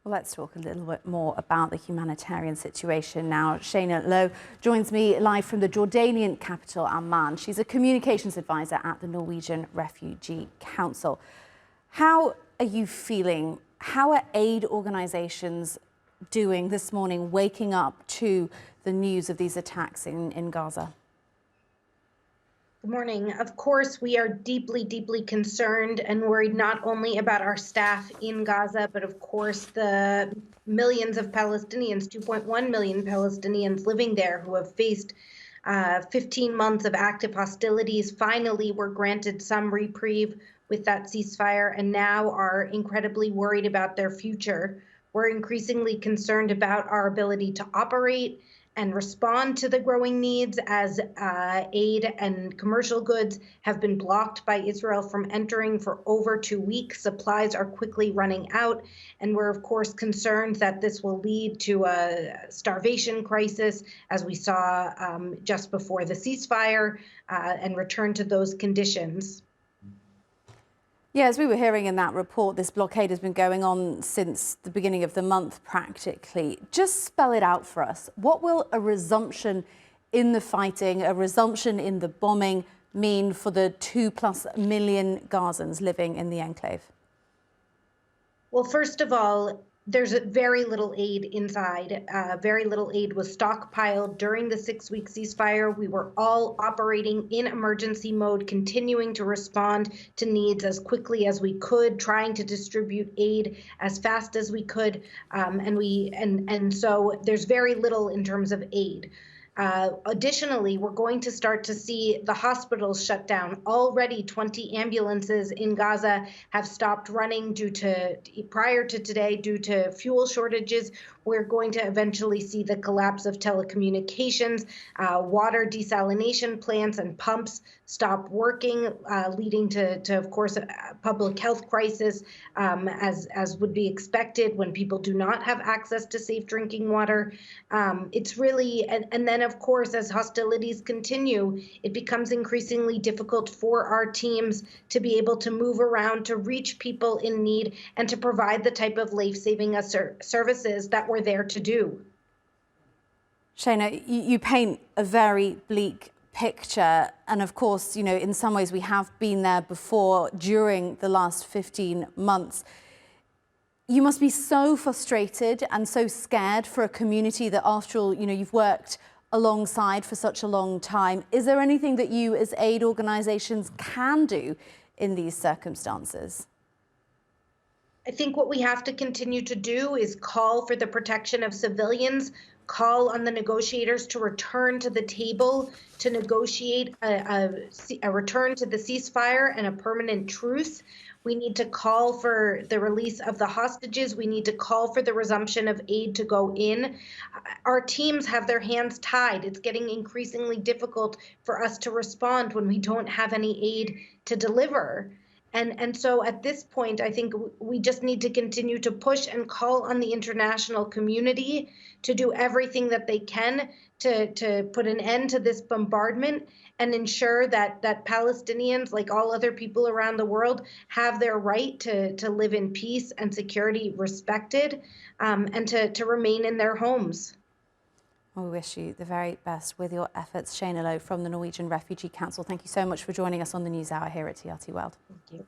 Well, let's talk a little bit more about the humanitarian situation now. Shaina Low joins me live from the Jordanian capital, Amman. She's a communications advisor at the Norwegian Refugee Council. How are you feeling? How are aid organisations doing this morning, waking up to the news of these attacks in Gaza? Good morning. Of course, we are deeply, deeply concerned and worried not only about our staff in Gaza, but of course the millions of Palestinians, 2.1 million Palestinians living there who have faced 15 months of active hostilities. Finally, were granted some reprieve with that ceasefire and now are incredibly worried about their future. We're increasingly concerned about our ability to operate and respond to the growing needs as aid and commercial goods have been blocked by Israel from entering for over 2 weeks. Supplies are quickly running out, and we're of course concerned that this will lead to a starvation crisis, as we saw just before the ceasefire, and return to those conditions. Yeah, as we were hearing in that report, this blockade has been going on since the beginning of the month, practically. Just spell it out for us. What will a resumption in the fighting, a resumption in the bombing mean for the 2+ million Gazans living in the enclave? Well, first of all, there's very little aid inside. Very little aid was stockpiled during the 6-week ceasefire. We were all operating in emergency mode, continuing to respond to needs as quickly as we could, trying to distribute aid as fast as we could, and so there's very little in terms of aid. Additionally, we're going to start to see the hospitals shut down. Already 20 ambulances in Gaza have stopped running prior to today due to fuel shortages. We're going to eventually see the collapse of telecommunications, water desalination plants and pumps stop working, leading to, of course, a public health crisis, as would be expected when people do not have access to safe drinking water. It's really, and then, of course, as hostilities continue, it becomes increasingly difficult for our teams to be able to move around, to reach people in need, and to provide the type of life-saving services that we're there to do. Shaina, you paint a very bleak picture. And of course, you know, in some ways we have been there before during the last 15 months. You must be so frustrated and so scared for a community that, after all, you know, you've worked alongside for such a long time. Is there anything that you as aid organisations can do in these circumstances? I think what we have to continue to do is call for the protection of civilians, call on the negotiators to return to the table to negotiate a return to the ceasefire and a permanent truce. We need to call for the release of the hostages. We need to call for the resumption of aid to go in. Our teams have their hands tied. It's getting increasingly difficult for us to respond when we don't have any aid to deliver. And so at this point, I think we just need to continue to push and call on the international community to do everything that they can to put an end to this bombardment and ensure that Palestinians, like all other people around the world, have their right to live in peace and security respected, and to remain in their homes. Well, we wish you the very best with your efforts. Shaina Low from the Norwegian Refugee Council, thank you so much for joining us on the NewsHour here at TRT World. Thank you.